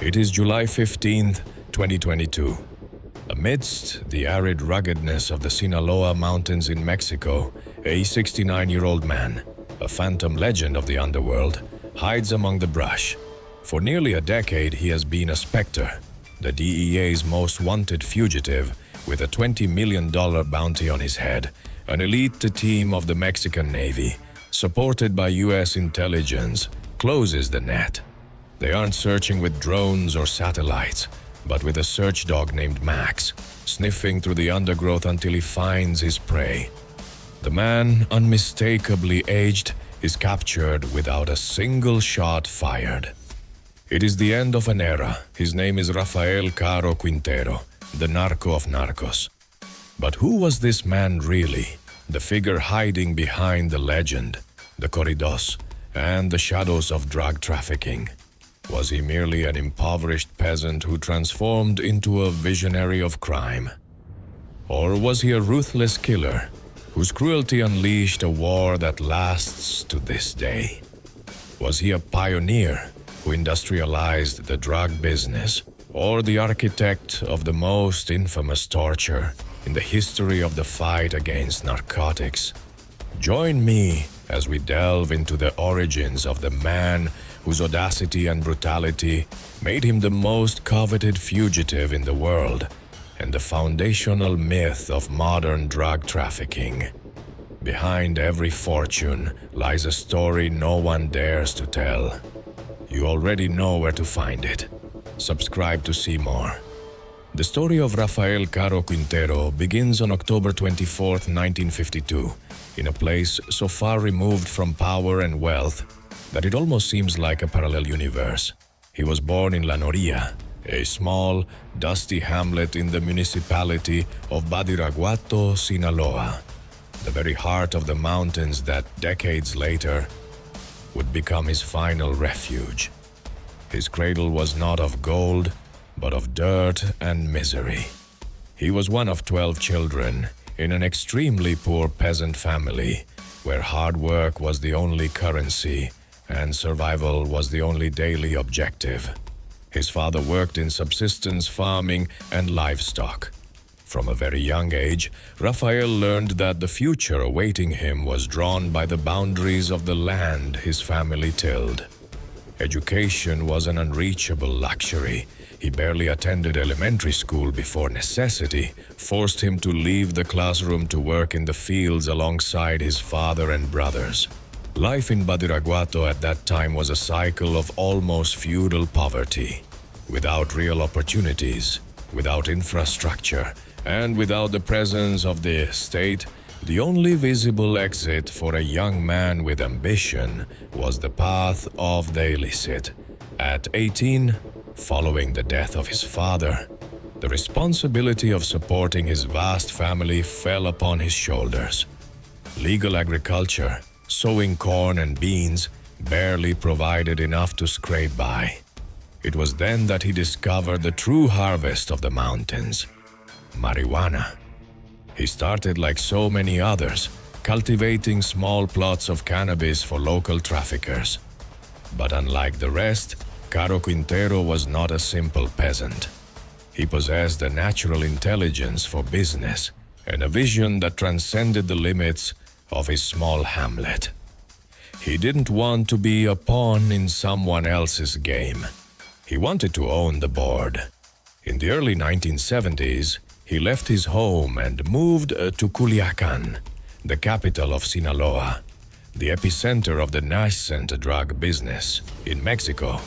It is July 15th, 2022. Amidst the arid ruggedness of the Sinaloa Mountains in Mexico, a 69-year-old man, a phantom legend of the underworld, hides among the brush. For nearly a decade, he has been a specter, the DEA's most wanted fugitive, with a $20 million bounty on his head, an elite team of the Mexican Navy, supported by US intelligence, closes the net. They aren't searching with drones or satellites, but with a search dog named Max, sniffing through the undergrowth until he finds his prey. The man, unmistakably aged, is captured without a single shot fired. It is the end of an era. His name is Rafael Caro Quintero, the narco of narcos. But who was this man really? The figure hiding behind the legend, the corridos, and the shadows of drug trafficking. Was he merely an impoverished peasant who transformed into a visionary of crime? Or was he a ruthless killer whose cruelty unleashed a war that lasts to this day? Was he a pioneer who industrialized the drug business, or the architect of the most infamous torture in the history of the fight against narcotics? Join me as we delve into the origins of the man whose audacity and brutality made him the most coveted fugitive in the world, and the foundational myth of modern drug trafficking. Behind every fortune lies a story no one dares to tell. You already know where to find it. Subscribe to see more. The story of Rafael Caro Quintero begins on October 24, 1952, in a place so far removed from power and wealth that it almost seems like a parallel universe. He was born in La Noria, a small, dusty hamlet in the municipality of Badiraguato, Sinaloa, the very heart of the mountains that decades later would become his final refuge. His cradle was not of gold, but of dirt and misery. He was one of 12 children in an extremely poor peasant family, where hard work was the only currency and survival was the only daily objective. His father worked in subsistence farming and livestock. From a very young age, Rafael learned that the future awaiting him was drawn by the boundaries of the land his family tilled. Education was an unreachable luxury. He barely attended elementary school before necessity forced him to leave the classroom to work in the fields alongside his father and brothers. Life in Badiraguato at that time was a cycle of almost feudal poverty, without real opportunities, without infrastructure, and without the presence of the state. The only visible exit for a young man with ambition was the path of the illicit. At 18, following the death of his father, the responsibility of supporting his vast family fell upon his shoulders. Legal agriculture, sowing corn and beans, barely provided enough to scrape by. It was then that he discovered the true harvest of the mountains: marijuana. He started like so many others, cultivating small plots of cannabis for local traffickers. But unlike the rest, Caro Quintero was not a simple peasant. He possessed a natural intelligence for business and a vision that transcended the limits of his small hamlet. He didn't want to be a pawn in someone else's game. He wanted to own the board. In the early 1970s, he left his home and moved to Culiacan, the capital of Sinaloa, the epicenter of the nascent drug business in Mexico.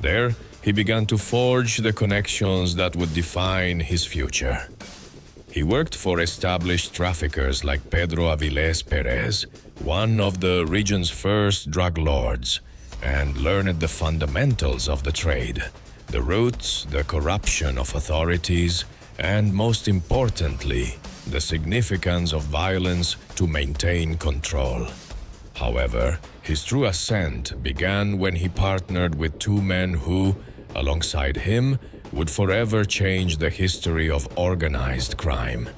There, he began to forge the connections that would define his future. He worked for established traffickers like Pedro Avilés Perez, one of the region's first drug lords, and learned the fundamentals of the trade, the roots, the corruption of authorities, and most importantly, the significance of violence to maintain control. However, his true ascent began when he partnered with two men who, alongside him, would forever change the history of organized crime.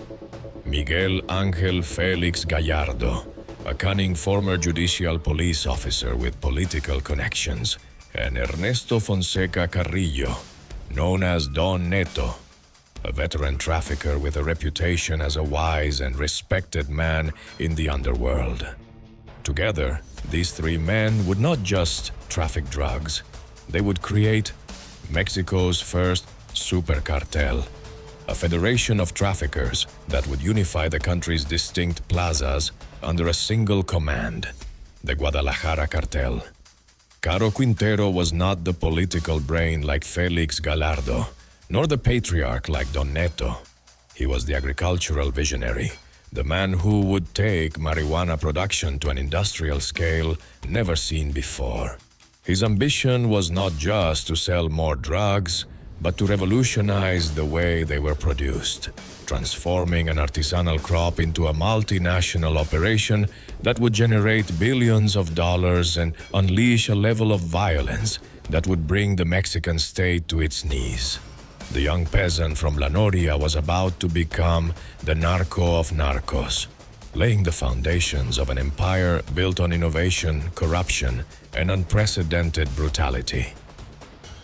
Miguel Ángel Félix Gallardo, a cunning former judicial police officer with political connections, and Ernesto Fonseca Carrillo, known as Don Neto, a veteran trafficker with a reputation as a wise and respected man in the underworld. Together, these three men would not just traffic drugs, they would create Mexico's first super cartel, a federation of traffickers that would unify the country's distinct plazas under a single command, the Guadalajara Cartel. Caro Quintero was not the political brain like Felix Gallardo, nor the patriarch like Don Neto. He was the agricultural visionary, the man who would take marijuana production to an industrial scale never seen before. His ambition was not just to sell more drugs, but to revolutionize the way they were produced, transforming an artisanal crop into a multinational operation that would generate billions of dollars and unleash a level of violence that would bring the Mexican state to its knees. The young peasant from La Noria was about to become the narco of narcos, laying the foundations of an empire built on innovation, corruption, and unprecedented brutality.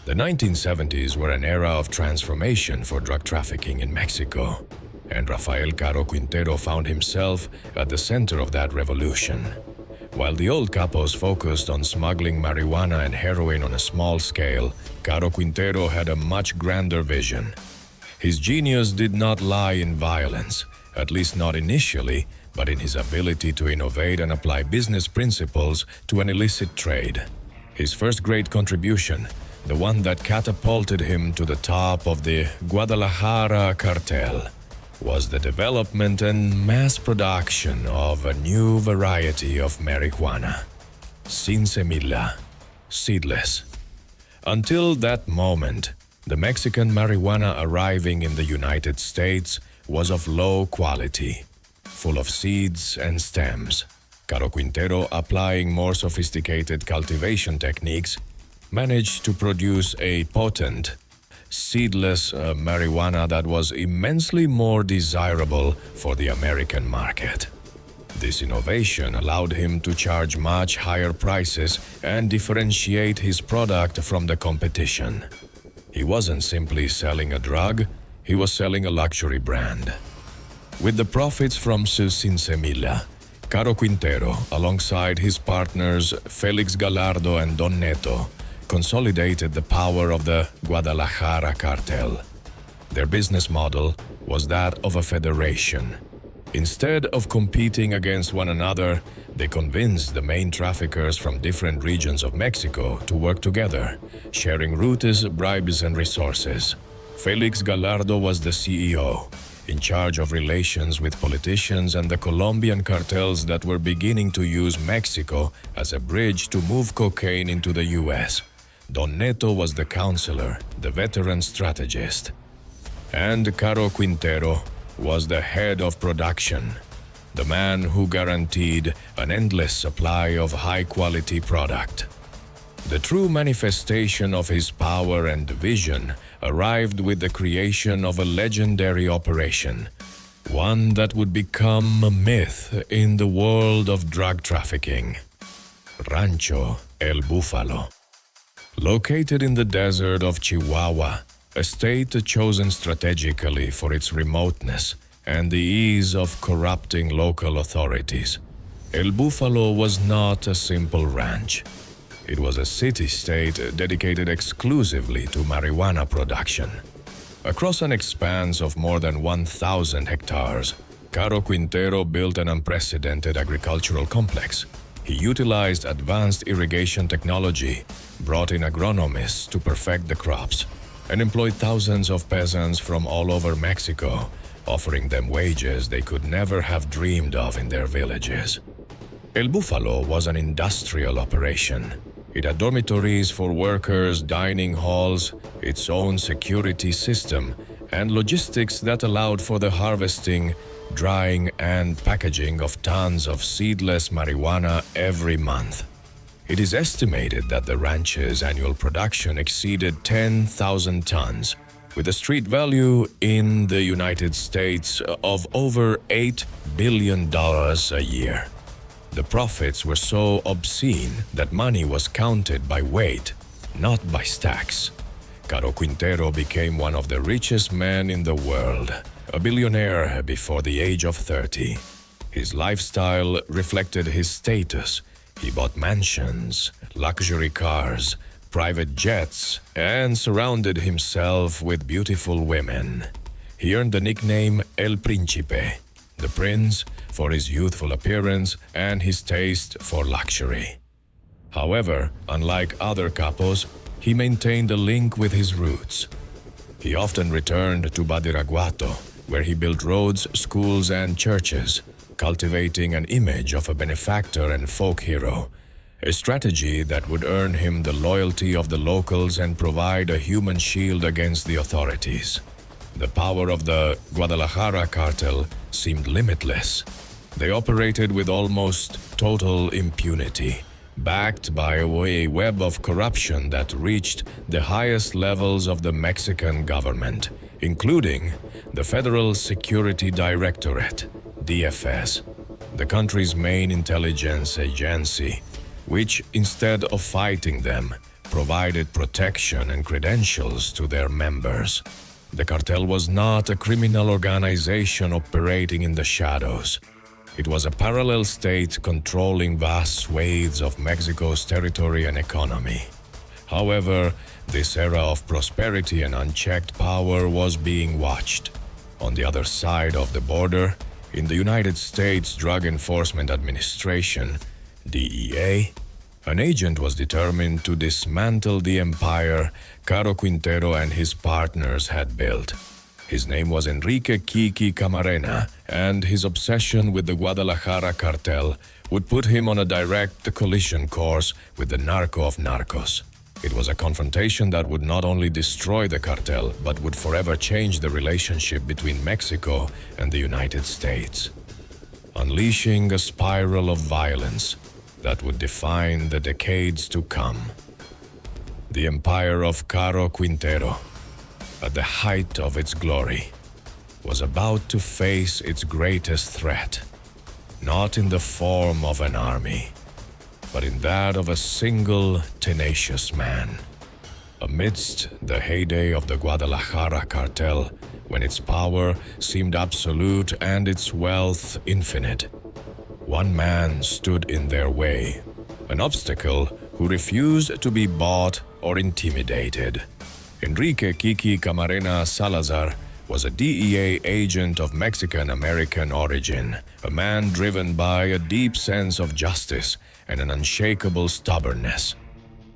The 1970s were an era of transformation for drug trafficking in Mexico, and Rafael Caro Quintero found himself at the center of that revolution. While the old capos focused on smuggling marijuana and heroin on a small scale, Caro Quintero had a much grander vision. His genius did not lie in violence, at least not initially, but in his ability to innovate and apply business principles to an illicit trade. His first great contribution, the one that catapulted him to the top of the Guadalajara Cartel, was the development and mass production of a new variety of marijuana, sin semilla, seedless. Until that moment, the Mexican marijuana arriving in the United States was of low quality, full of seeds and stems. Caro Quintero, applying more sophisticated cultivation techniques, managed to produce a potent, seedless marijuana that was immensely more desirable for the American market. This innovation allowed him to charge much higher prices and differentiate his product from the competition. He wasn't simply selling a drug, he was selling a luxury brand. With the profits from su sin semilla, Caro Quintero, alongside his partners Felix Gallardo and Don Neto, consolidated the power of the Guadalajara Cartel. Their business model was that of a federation. Instead of competing against one another, they convinced the main traffickers from different regions of Mexico to work together, sharing routes, bribes, and resources. Felix Gallardo was the CEO, in charge of relations with politicians and the Colombian cartels that were beginning to use Mexico as a bridge to move cocaine into the US. Don Neto was the counselor, the veteran strategist. And Caro Quintero was the head of production, the man who guaranteed an endless supply of high-quality product. The true manifestation of his power and vision arrived with the creation of a legendary operation, one that would become a myth in the world of drug trafficking. Rancho El Búfalo. Located in the desert of Chihuahua, a state chosen strategically for its remoteness and the ease of corrupting local authorities, El Búfalo was not a simple ranch. It was a city-state dedicated exclusively to marijuana production. Across an expanse of more than 1,000 hectares, Caro Quintero built an unprecedented agricultural complex. He utilized advanced irrigation technology, brought in agronomists to perfect the crops, and employed thousands of peasants from all over Mexico, offering them wages they could never have dreamed of in their villages. El Búfalo was an industrial operation. It had dormitories for workers, dining halls, its own security system, and logistics that allowed for the harvesting, drying, and packaging of tons of seedless marijuana every month. It is estimated that the ranch's annual production exceeded 10,000 tons, with a street value in the United States of over $8 billion a year. The profits were so obscene that money was counted by weight, not by stacks. Caro Quintero became one of the richest men in the world, a billionaire before the age of 30. His lifestyle reflected his status. He bought mansions, luxury cars, private jets, and surrounded himself with beautiful women. He earned the nickname El Príncipe, the prince, for his youthful appearance and his taste for luxury. However, unlike other capos, he maintained a link with his roots. He often returned to Badiraguato, where he built roads, schools, and churches, cultivating an image of a benefactor and folk hero, a strategy that would earn him the loyalty of the locals and provide a human shield against the authorities. The power of the Guadalajara Cartel seemed limitless. They operated with almost total impunity, backed by a web of corruption that reached the highest levels of the Mexican government, including the Federal Security Directorate, DFS, the country's main intelligence agency, which, instead of fighting them, provided protection and credentials to their members. The cartel was not a criminal organization operating in the shadows. It was a parallel state controlling vast swathes of Mexico's territory and economy. However, this era of prosperity and unchecked power was being watched. On the other side of the border, in the United States Drug Enforcement Administration, DEA, an agent was determined to dismantle the empire Caro Quintero and his partners had built. His name was Enrique Kiki Camarena, and his obsession with the Guadalajara Cartel would put him on a direct collision course with the narco of narcos. It was a confrontation that would not only destroy the cartel, but would forever change the relationship between Mexico and the United States, unleashing a spiral of violence that would define the decades to come. The empire of Caro Quintero, at the height of its glory, was about to face its greatest threat, not in the form of an army, but in that of a single tenacious man. Amidst the heyday of the Guadalajara Cartel, when its power seemed absolute and its wealth infinite, one man stood in their way, an obstacle who refused to be bought or intimidated. Enrique Kiki Camarena Salazar was a DEA agent of Mexican-American origin, a man driven by a deep sense of justice and an unshakable stubbornness.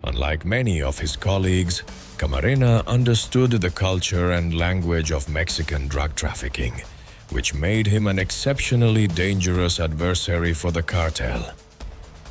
Unlike many of his colleagues, Camarena understood the culture and language of Mexican drug trafficking, which made him an exceptionally dangerous adversary for the cartel.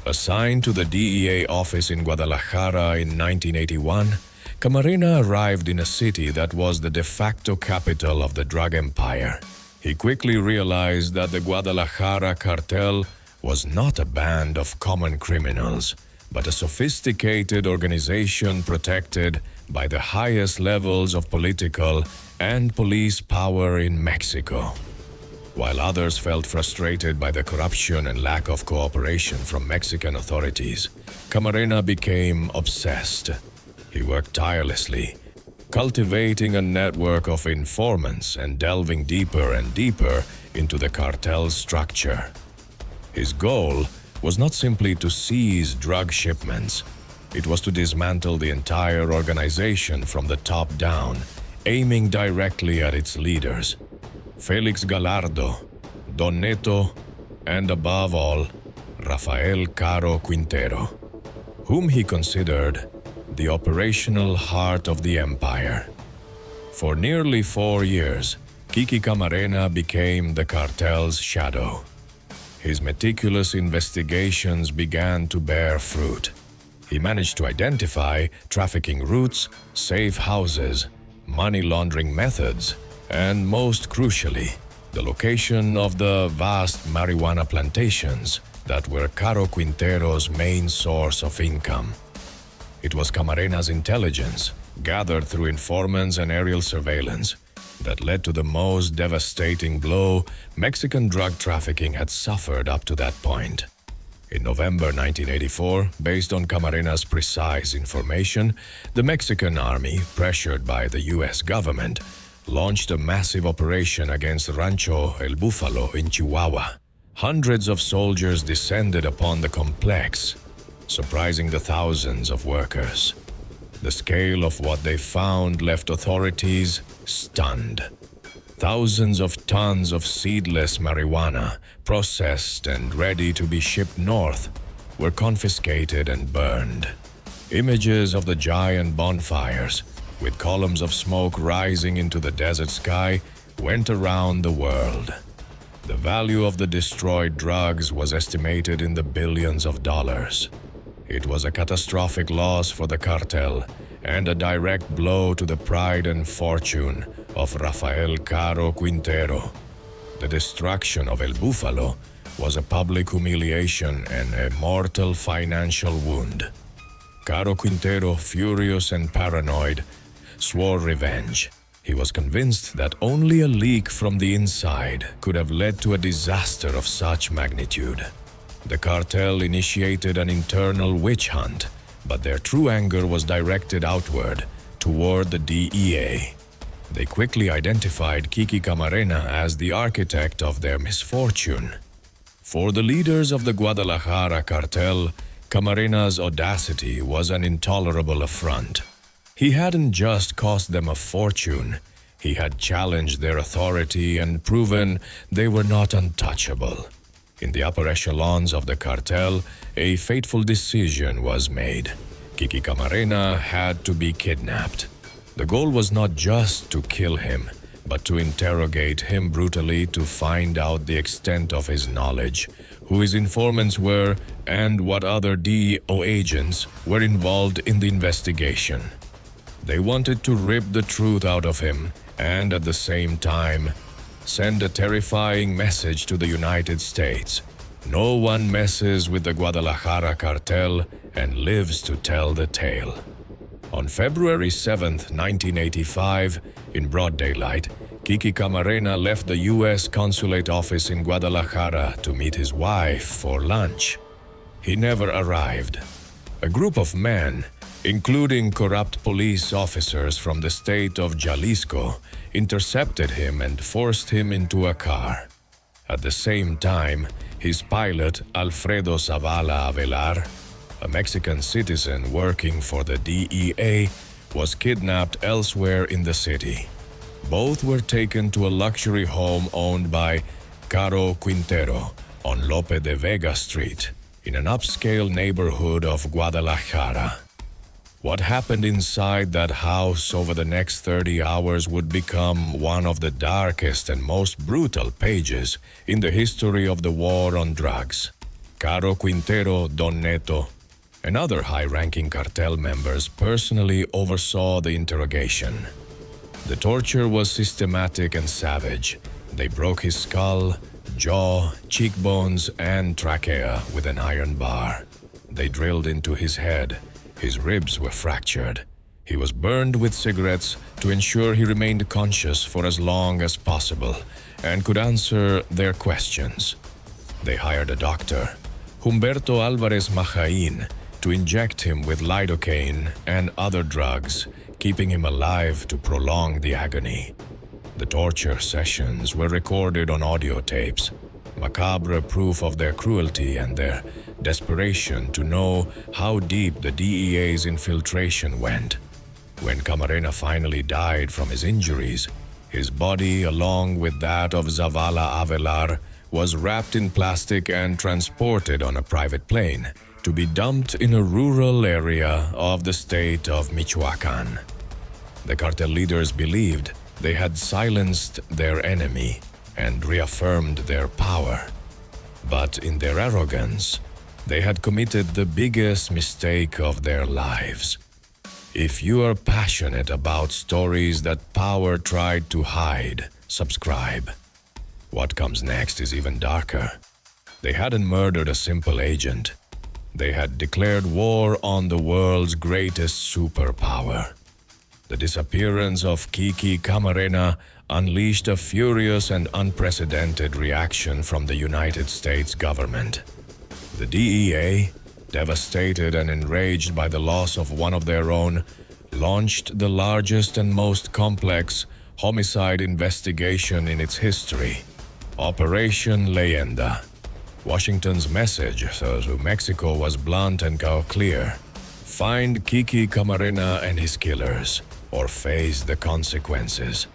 Assigned to the DEA office in Guadalajara in 1981, Camarena arrived in a city that was the de facto capital of the drug empire. He quickly realized that the Guadalajara Cartel was not a band of common criminals, but a sophisticated organization protected by the highest levels of political and police power in Mexico. While others felt frustrated by the corruption and lack of cooperation from Mexican authorities, Camarena became obsessed. He worked tirelessly, cultivating a network of informants and delving deeper and deeper into the cartel's structure. His goal was not simply to seize drug shipments. It was to dismantle the entire organization from the top down, aiming directly at its leaders, Felix Gallardo, Don Neto, and above all, Rafael Caro Quintero, whom he considered the operational heart of the empire. For nearly 4 years, Kiki Camarena became the cartel's shadow. His meticulous investigations began to bear fruit. He managed to identify trafficking routes, safe houses, money laundering methods, and most crucially, the location of the vast marijuana plantations that were Caro Quintero's main source of income. It was Camarena's intelligence, gathered through informants and aerial surveillance, that led to the most devastating blow Mexican drug trafficking had suffered up to that point. In November 1984, based on Camarena's precise information, the Mexican army, pressured by the US government, launched a massive operation against Rancho El Búfalo in Chihuahua. Hundreds of soldiers descended upon the complex, surprising the thousands of workers. The scale of what they found left authorities stunned. Thousands of tons of seedless marijuana, processed and ready to be shipped north, were confiscated and burned. Images of the giant bonfires, with columns of smoke rising into the desert sky, went around the world. The value of the destroyed drugs was estimated in the billions of dollars. It was a catastrophic loss for the cartel and a direct blow to the pride and fortune of Rafael Caro Quintero. The destruction of El Búfalo was a public humiliation and a mortal financial wound. Caro Quintero, furious and paranoid, swore revenge. He was convinced that only a leak from the inside could have led to a disaster of such magnitude. The cartel initiated an internal witch hunt, but their true anger was directed outward, toward the DEA. They quickly identified Kiki Camarena as the architect of their misfortune. For the leaders of the Guadalajara Cartel, Camarena's audacity was an intolerable affront. He hadn't just cost them a fortune, he had challenged their authority and proven they were not untouchable. In the upper echelons of the cartel, a fateful decision was made. Kiki Camarena had to be kidnapped. The goal was not just to kill him, but to interrogate him brutally to find out the extent of his knowledge, who his informants were, and what other DEA agents were involved in the investigation. They wanted to rip the truth out of him and, at the same time, send a terrifying message to the United States. No one messes with the Guadalajara Cartel and lives to tell the tale. On February 7, 1985, in broad daylight, Kiki Camarena left the U.S. consulate office in Guadalajara to meet his wife for lunch. He never arrived. A group of men, including corrupt police officers from the state of Jalisco, intercepted him and forced him into a car. At the same time, his pilot, Alfredo Zavala Avelar, a Mexican citizen working for the DEA, was kidnapped elsewhere in the city. Both were taken to a luxury home owned by Caro Quintero on Lope de Vega Street, in an upscale neighborhood of Guadalajara. What happened inside that house over the next 30 hours would become one of the darkest and most brutal pages in the history of the war on drugs. Caro Quintero, Don Neto, and other high-ranking cartel members personally oversaw the interrogation. The torture was systematic and savage. They broke his skull, jaw, cheekbones, and trachea with an iron bar. They drilled into his head. His ribs were fractured. He was burned with cigarettes to ensure he remained conscious for as long as possible and could answer their questions. They hired a doctor, Humberto Alvarez Majain, to inject him with lidocaine and other drugs, keeping him alive to prolong the agony. The torture sessions were recorded on audio tapes, macabre proof of their cruelty and their desperation to know how deep the DEA's infiltration went. When Camarena finally died from his injuries, his body, along with that of Zavala Avelar, was wrapped in plastic and transported on a private plane to be dumped in a rural area of the state of Michoacan. The cartel leaders believed they had silenced their enemy and reaffirmed their power. But in their arrogance, they had committed the biggest mistake of their lives. If you are passionate about stories that power tried to hide, subscribe. What comes next is even darker. They hadn't murdered a simple agent. They had declared war on the world's greatest superpower. The disappearance of Kiki Camarena unleashed a furious and unprecedented reaction from the United States government. The DEA, devastated and enraged by the loss of one of their own, launched the largest and most complex homicide investigation in its history, Operation Leyenda. Washington's message to Mexico was blunt and clear. Find Kiki Camarena and his killers, or face the consequences.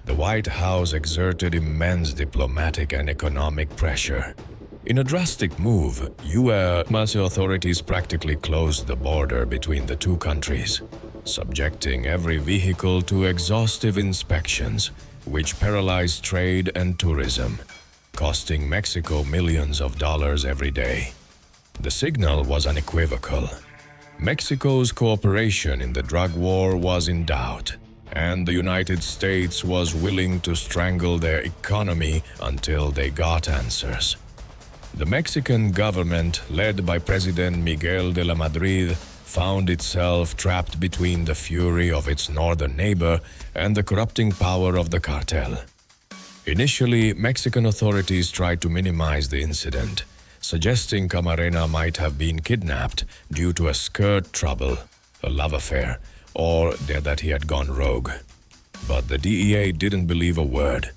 The White House exerted immense diplomatic and economic pressure. In a drastic move, U.S. authorities practically closed the border between the two countries, subjecting every vehicle to exhaustive inspections, which paralyzed trade and tourism, costing Mexico millions of dollars every day. The signal was unequivocal. Mexico's cooperation in the drug war was in doubt, and the United States was willing to strangle their economy until they got answers. The Mexican government, led by President Miguel de la Madrid, found itself trapped between the fury of its northern neighbor and the corrupting power of the cartel. Initially, Mexican authorities tried to minimize the incident, suggesting Camarena might have been kidnapped due to a skirt trouble, a love affair, or that he had gone rogue. But the DEA didn't believe a word.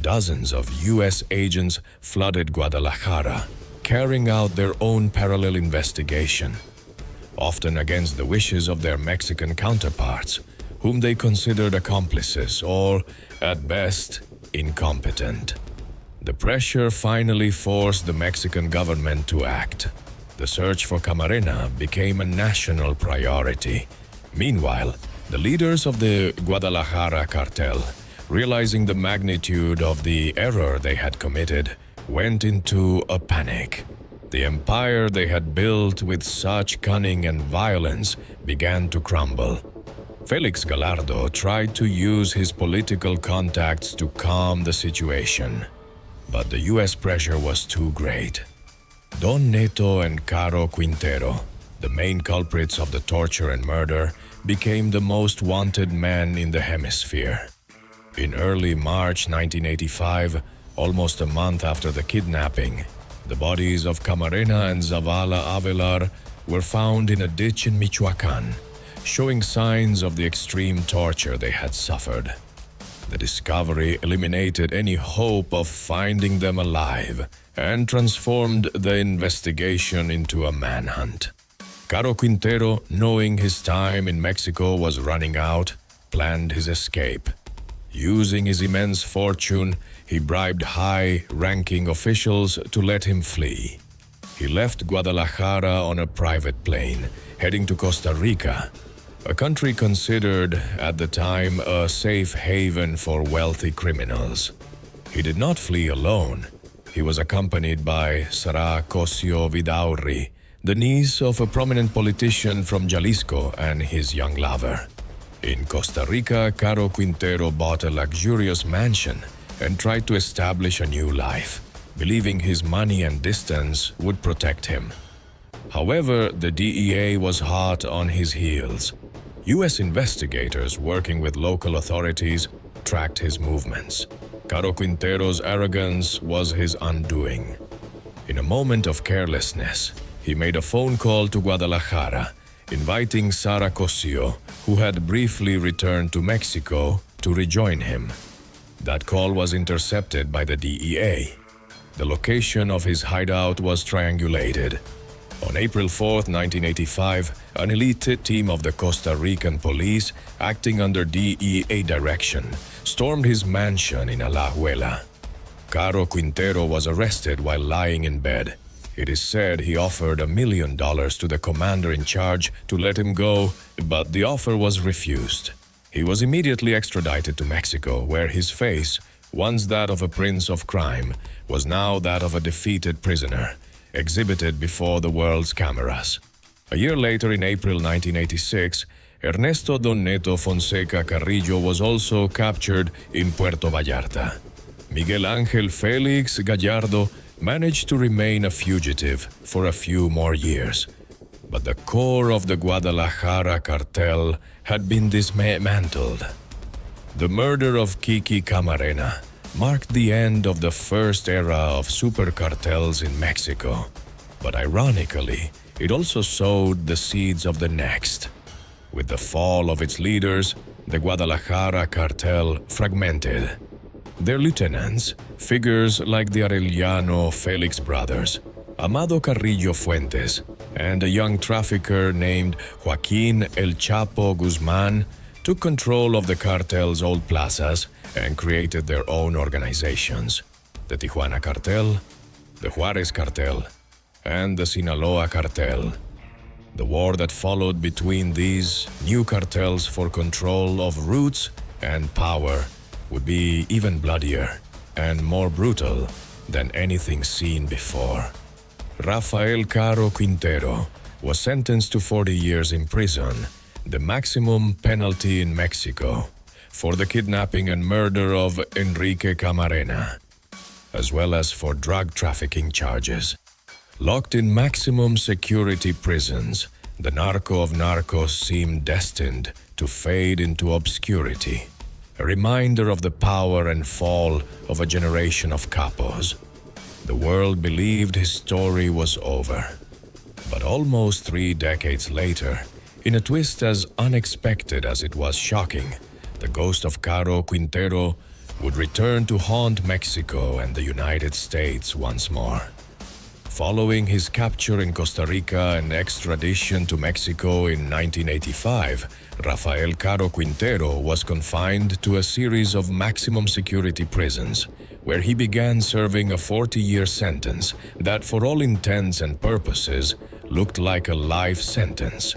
Dozens of U.S. agents flooded Guadalajara, carrying out their own parallel investigation, often against the wishes of their Mexican counterparts, whom they considered accomplices or, at best, incompetent. The pressure finally forced the Mexican government to act. The search for Camarena became a national priority. Meanwhile, the leaders of the Guadalajara Cartel, realizing the magnitude of the error they had committed, went into a panic. The empire they had built with such cunning and violence began to crumble. Felix Gallardo tried to use his political contacts to calm the situation, but the U.S. pressure was too great. Don Neto and Caro Quintero, the main culprits of the torture and murder, became the most wanted men in the hemisphere. In early March 1985, almost a month after the kidnapping, the bodies of Camarena and Zavala Avelar were found in a ditch in Michoacán, showing signs of the extreme torture they had suffered. The discovery eliminated any hope of finding them alive and transformed the investigation into a manhunt. Caro Quintero, knowing his time in Mexico was running out, planned his escape. Using his immense fortune, he bribed high-ranking officials to let him flee. He left Guadalajara on a private plane, heading to Costa Rica, a country considered at the time a safe haven for wealthy criminals. He did not flee alone. He was accompanied by Sara Cosio Vidaurri, the niece of a prominent politician from Jalisco, and his young lover. In Costa Rica, Caro Quintero bought a luxurious mansion and tried to establish a new life, believing his money and distance would protect him. However, the DEA was hot on his heels. U.S. investigators working with local authorities tracked his movements. Caro Quintero's arrogance was his undoing. In a moment of carelessness, he made a phone call to Guadalajara, inviting Sara Cosio, who had briefly returned to Mexico, to rejoin him. That call was intercepted by the DEA. The location of his hideout was triangulated. On April 4, 1985, an elite team of the Costa Rican police, acting under DEA direction, stormed his mansion in Alajuela. Caro Quintero was arrested while lying in bed. It is said he offered $1 million to the commander in charge to let him go, but the offer was refused. He was immediately extradited to Mexico, where his face, once that of a prince of crime, was now that of a defeated prisoner, exhibited before the world's cameras. A year later, in April 1986, Ernesto Don Neto Fonseca Carrillo was also captured in Puerto Vallarta. Miguel Ángel Félix Gallardo managed to remain a fugitive for a few more years, but the core of the Guadalajara Cartel had been dismantled. The murder of Kiki Camarena marked the end of the first era of super cartels in Mexico. But ironically, it also sowed the seeds of the next. With the fall of its leaders, the Guadalajara Cartel fragmented. Their lieutenants, figures like the Arellano Felix brothers, Amado Carrillo Fuentes, and a young trafficker named Joaquin El Chapo Guzman, took control of the cartel's old plazas and created their own organizations: the Tijuana Cartel, the Juarez Cartel, and the Sinaloa Cartel. The war that followed between these new cartels for control of routes and power would be even bloodier and more brutal than anything seen before. Rafael Caro Quintero was sentenced to 40 years in prison, the maximum penalty in Mexico, for the kidnapping and murder of Enrique Camarena, as well as for drug trafficking charges. Locked in maximum security prisons, the narco of narcos seemed destined to fade into obscurity, a reminder of the power and fall of a generation of capos. The world believed his story was over. But almost 3 decades later, in a twist as unexpected as it was shocking, the ghost of Caro Quintero would return to haunt Mexico and the United States once more. Following his capture in Costa Rica and extradition to Mexico in 1985, Rafael Caro Quintero was confined to a series of maximum security prisons, where he began serving a 40-year sentence that, for all intents and purposes, looked like a life sentence.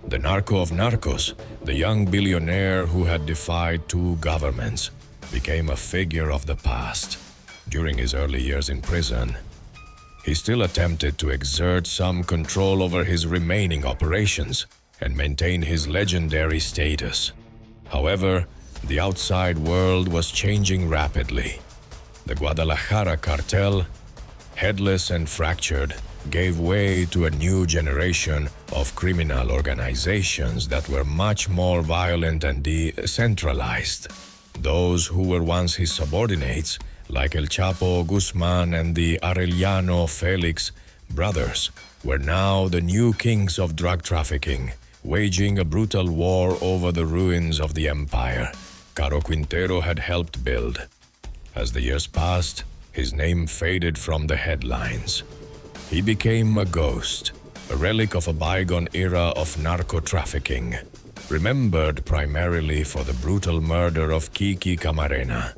The narco of narcos, the young billionaire who had defied 2 governments, became a figure of the past. During his early years in prison, he still attempted to exert some control over his remaining operations and maintain his legendary status. However, the outside world was changing rapidly. The Guadalajara Cartel, headless and fractured, gave way to a new generation of criminal organizations that were much more violent and decentralized. Those who were once his subordinates, like El Chapo Guzman and the Arellano Felix brothers, were now the new kings of drug trafficking, waging a brutal war over the ruins of the empire Caro Quintero had helped build. As the years passed, his name faded from the headlines. He became a ghost, a relic of a bygone era of narco-trafficking, remembered primarily for the brutal murder of Kiki Camarena.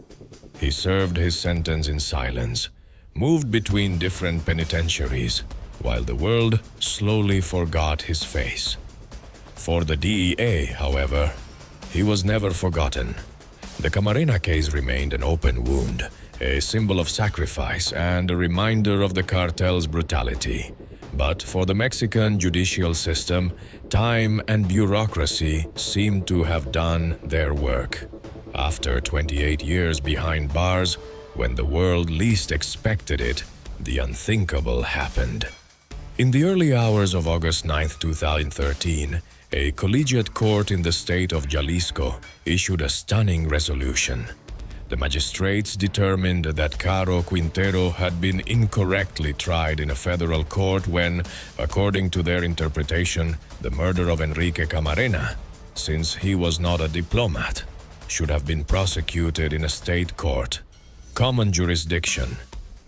He served his sentence in silence, moved between different penitentiaries, while the world slowly forgot his face. For the DEA, however, he was never forgotten. The Camarena case remained an open wound, a symbol of sacrifice and a reminder of the cartel's brutality. But for the Mexican judicial system, time and bureaucracy seemed to have done their work. After 28 years behind bars, when the world least expected it, the unthinkable happened. In the early hours of August 9, 2013, a collegiate court in the state of Jalisco issued a stunning resolution. The magistrates determined that Caro Quintero had been incorrectly tried in a federal court when, according to their interpretation, the murder of Enrique Camarena, since he was not a diplomat, should have been prosecuted in a state court. Common jurisdiction.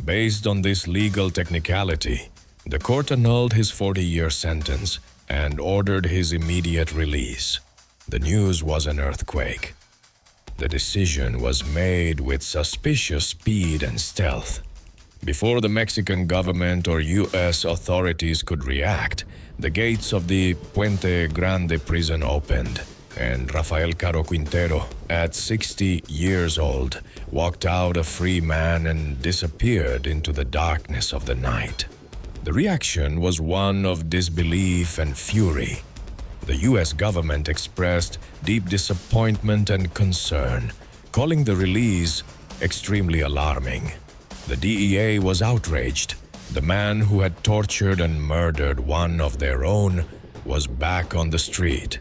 Based on this legal technicality, the court annulled his 40-year sentence and ordered his immediate release. The news was an earthquake. The decision was made with suspicious speed and stealth. Before the Mexican government or U.S. authorities could react, the gates of the Puente Grande prison opened, and Rafael Caro Quintero, at 60 years old, walked out a free man and disappeared into the darkness of the night. The reaction was one of disbelief and fury. The U.S. government expressed deep disappointment and concern, calling the release extremely alarming. The DEA was outraged. The man who had tortured and murdered one of their own was back on the street,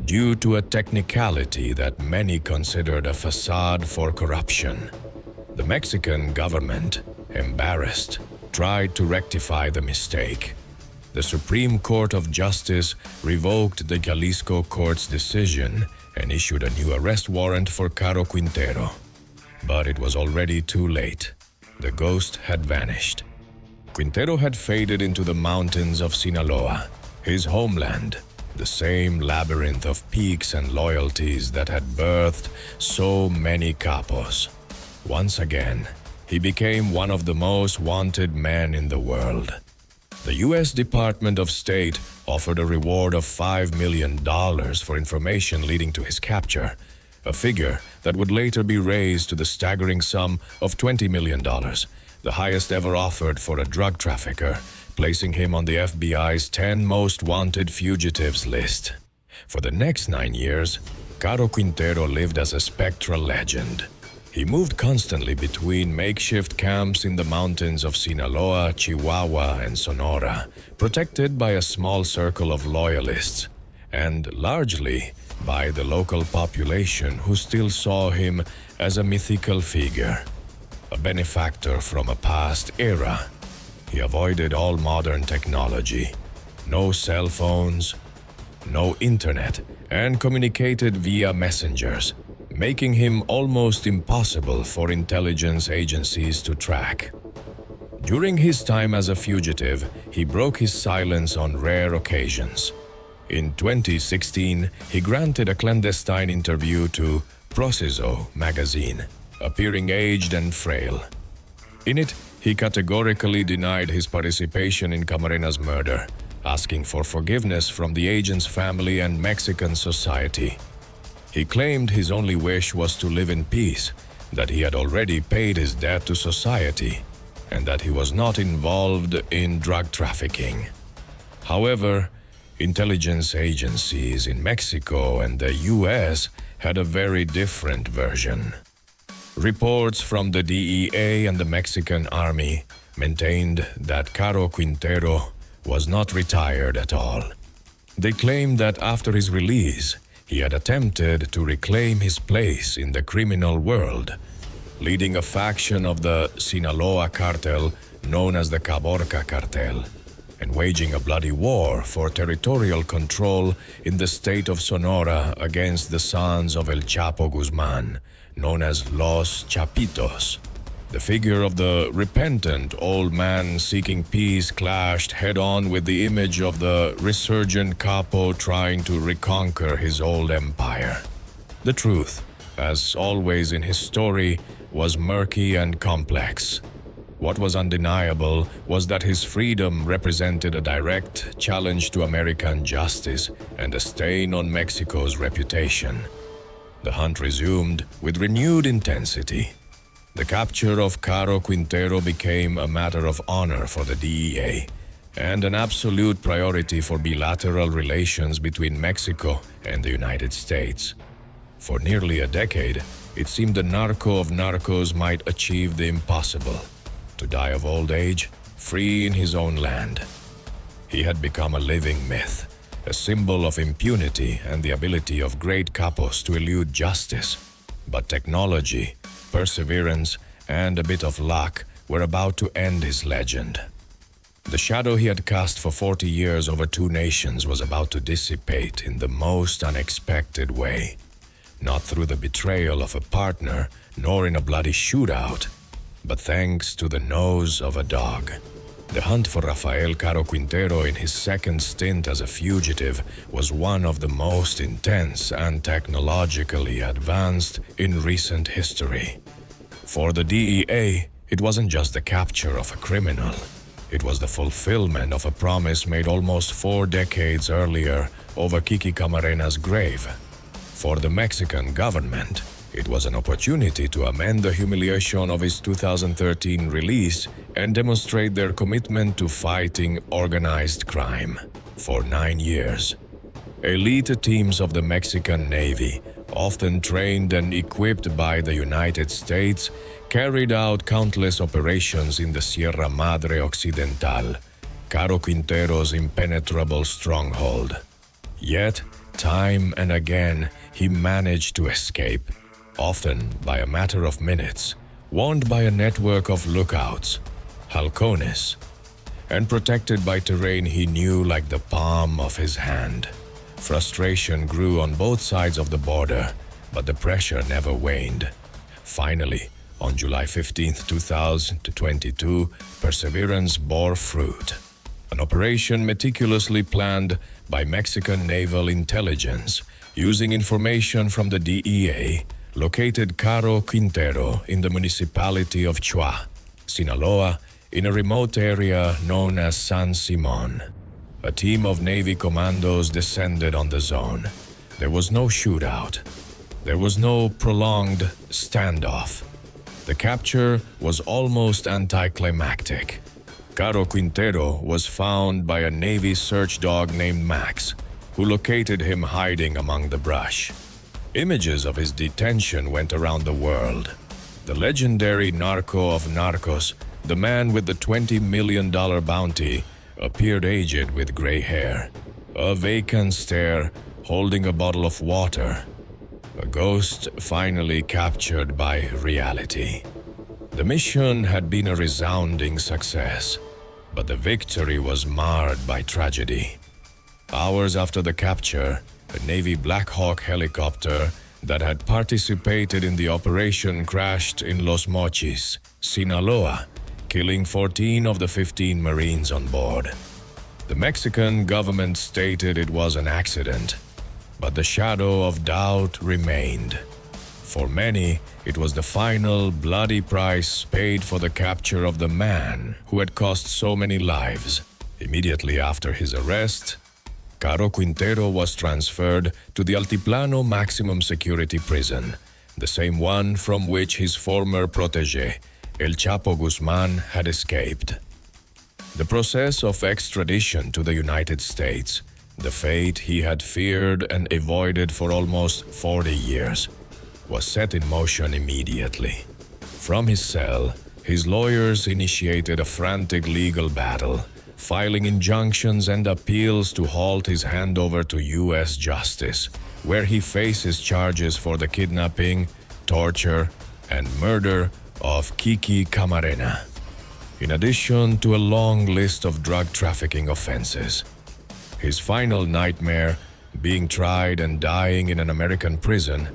due to a technicality that many considered a facade for corruption. The Mexican government, embarrassed, tried to rectify the mistake. The Supreme Court of Justice revoked the Jalisco court's decision and issued a new arrest warrant for Caro Quintero. But it was already too late. The ghost had vanished. Quintero had faded into the mountains of Sinaloa, his homeland, the same labyrinth of peaks and loyalties that had birthed so many capos. Once again, he became one of the most wanted men in the world. The U.S. Department of State offered a reward of $5 million for information leading to his capture, a figure that would later be raised to the staggering sum of $20 million, the highest ever offered for a drug trafficker, placing him on the FBI's 10 most wanted fugitives list. For the next 9 years, Caro Quintero lived as a spectral legend. He moved constantly between makeshift camps in the mountains of Sinaloa, Chihuahua, and Sonora, protected by a small circle of loyalists, and largely by the local population who still saw him as a mythical figure, a benefactor from a past era. He avoided all modern technology, no cell phones, no internet, and communicated via messengers, making him almost impossible for intelligence agencies to track. During his time as a fugitive, he broke his silence on rare occasions. In 2016, he granted a clandestine interview to Proceso magazine, appearing aged and frail. In it, he categorically denied his participation in Camarena's murder, asking for forgiveness from the agent's family and Mexican society. He claimed his only wish was to live in peace, that he had already paid his debt to society, and that he was not involved in drug trafficking. However, intelligence agencies in Mexico and the US had a very different version. Reports from the DEA and the Mexican Army maintained that Caro Quintero was not retired at all. They claimed that after his release, he had attempted to reclaim his place in the criminal world, leading a faction of the Sinaloa Cartel known as the Caborca Cartel, and waging a bloody war for territorial control in the state of Sonora against the sons of El Chapo Guzman, known as Los Chapitos. The figure of the repentant old man seeking peace clashed head-on with the image of the resurgent capo trying to reconquer his old empire. The truth, as always in his story, was murky and complex. What was undeniable was that his freedom represented a direct challenge to American justice and a stain on Mexico's reputation. The hunt resumed with renewed intensity. The capture of Caro Quintero became a matter of honor for the DEA and an absolute priority for bilateral relations between Mexico and the United States. For nearly a decade, it seemed the narco of narcos might achieve the impossible, to die of old age, free in his own land. He had become a living myth, a symbol of impunity and the ability of great capos to elude justice. But technology, perseverance, and a bit of luck were about to end his legend. The shadow he had cast for 40 years over 2 nations was about to dissipate in the most unexpected way. Not through the betrayal of a partner, nor in a bloody shootout, but thanks to the nose of a dog. The hunt for Rafael Caro Quintero in his second stint as a fugitive was one of the most intense and technologically advanced in recent history. For the DEA, it wasn't just the capture of a criminal. It was the fulfillment of a promise made almost 4 decades earlier over Kiki Camarena's grave. For the Mexican government, it was an opportunity to amend the humiliation of his 2013 release and demonstrate their commitment to fighting organized crime. For 9 years, elite teams of the Mexican Navy, often trained and equipped by the United States, carried out countless operations in the Sierra Madre Occidental, Caro Quintero's impenetrable stronghold. Yet, time and again, he managed to escape, often by a matter of minutes, warned by a network of lookouts. halcones, and protected by terrain he knew like the palm of his hand. Frustration grew on both sides of the border, but the pressure never waned. Finally, on July 15, 2022, perseverance bore fruit. An operation meticulously planned by Mexican naval intelligence, using information from the DEA, located Caro Quintero in the municipality of Chua, Sinaloa, in a remote area known as San Simon. A team of Navy commandos descended on the zone. There was no shootout. There was no prolonged standoff. The capture was almost anticlimactic. Caro Quintero was found by a Navy search dog named Max, who located him hiding among the brush. Images of his detention went around the world. The legendary narco of narcos, the man with the $20 million bounty, appeared aged with gray hair, a vacant stare, holding a bottle of water. A ghost finally captured by reality. The mission had been a resounding success, but the victory was marred by tragedy. Hours after the capture, a Navy Black Hawk helicopter that had participated in the operation crashed in Los Mochis, Sinaloa, killing 14 of the 15 Marines on board. The Mexican government stated it was an accident, but the shadow of doubt remained. For many, it was the final bloody price paid for the capture of the man who had cost so many lives. Immediately after his arrest, Caro Quintero was transferred to the Altiplano Maximum Security Prison, the same one from which his former protégé, El Chapo Guzman, had escaped. The process of extradition to the United States, the fate he had feared and avoided for almost 40 years, was set in motion immediately. From his cell, his lawyers initiated a frantic legal battle, filing injunctions and appeals to halt his handover to U.S. justice, where he faces charges for the kidnapping, torture, and murder of Kiki Camarena, in addition to a long list of drug trafficking offenses. His final nightmare, being tried and dying in an American prison,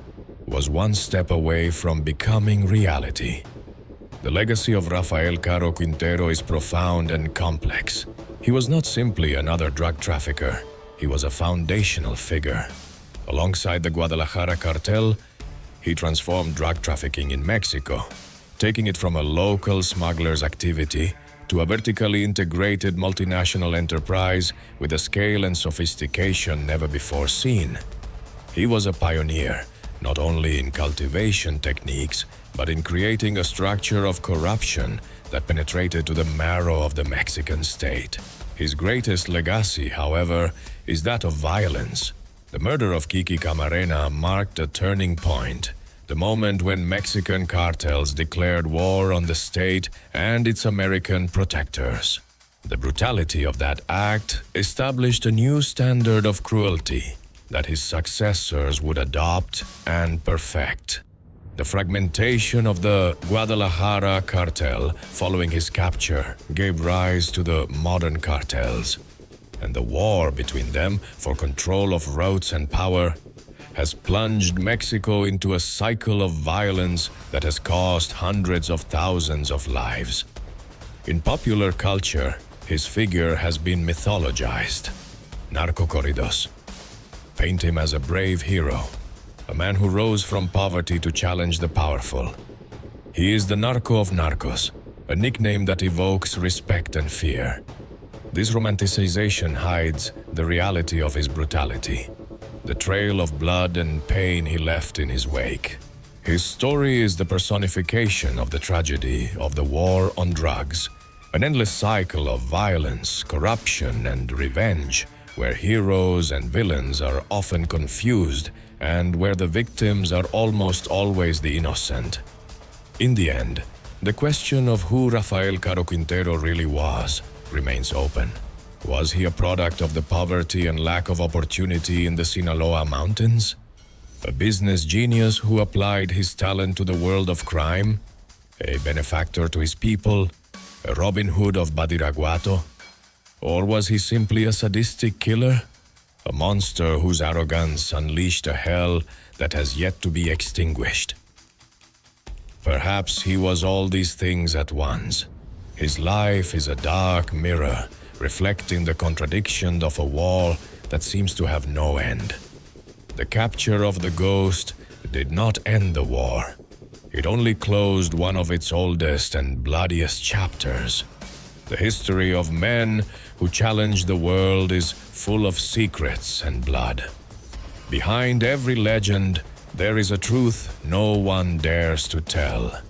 was one step away from becoming reality. The legacy of Rafael Caro Quintero is profound and complex. He was not simply another drug trafficker. He was a foundational figure. Alongside the Guadalajara Cartel, he transformed drug trafficking in Mexico, taking it from a local smuggler's activity to a vertically integrated multinational enterprise with a scale and sophistication never before seen. He was a pioneer, not only in cultivation techniques, but in creating a structure of corruption that penetrated to the marrow of the Mexican state. His greatest legacy, however, is that of violence. The murder of Kiki Camarena marked a turning point, the moment when Mexican cartels declared war on the state and its American protectors. The brutality of that act established a new standard of cruelty that his successors would adopt and perfect. The fragmentation of the Guadalajara Cartel following his capture gave rise to the modern cartels, and the war between them for control of roads and power has plunged Mexico into a cycle of violence that has cost hundreds of thousands of lives. In popular culture, his figure has been mythologized. Narco corridos paint him as a brave hero, a man who rose from poverty to challenge the powerful. He is the narco of narcos, a nickname that evokes respect and fear. This romanticization hides the reality of his brutality, the trail of blood and pain he left in his wake. His story is the personification of the tragedy of the war on drugs, an endless cycle of violence, corruption, and revenge, where heroes and villains are often confused and where the victims are almost always the innocent. In the end, the question of who Rafael Caro Quintero really was remains open. Was he a product of the poverty and lack of opportunity in the Sinaloa mountains? A business genius who applied his talent to the world of crime? A benefactor to his people? A Robin Hood of Badiraguato? Or was he simply a sadistic killer? A monster whose arrogance unleashed a hell that has yet to be extinguished? Perhaps he was all these things at once. His life is a dark mirror, reflecting the contradiction of a war that seems to have no end. The capture of the ghost did not end the war. It only closed one of its oldest and bloodiest chapters. The history of men who challenged the world is full of secrets and blood. Behind every legend, there is a truth no one dares to tell.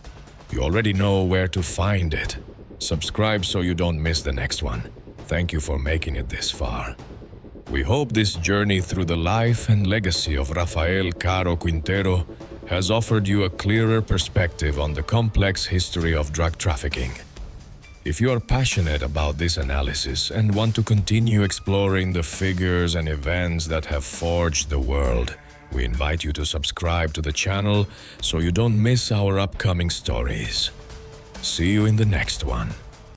You already know where to find it. Subscribe so you don't miss the next one. Thank you for making it this far. We hope this journey through the life and legacy of Rafael Caro Quintero has offered you a clearer perspective on the complex history of drug trafficking. If you are passionate about this analysis and want to continue exploring the figures and events that have forged the world, we invite you to subscribe to the channel so you don't miss our upcoming stories. See you in the next one.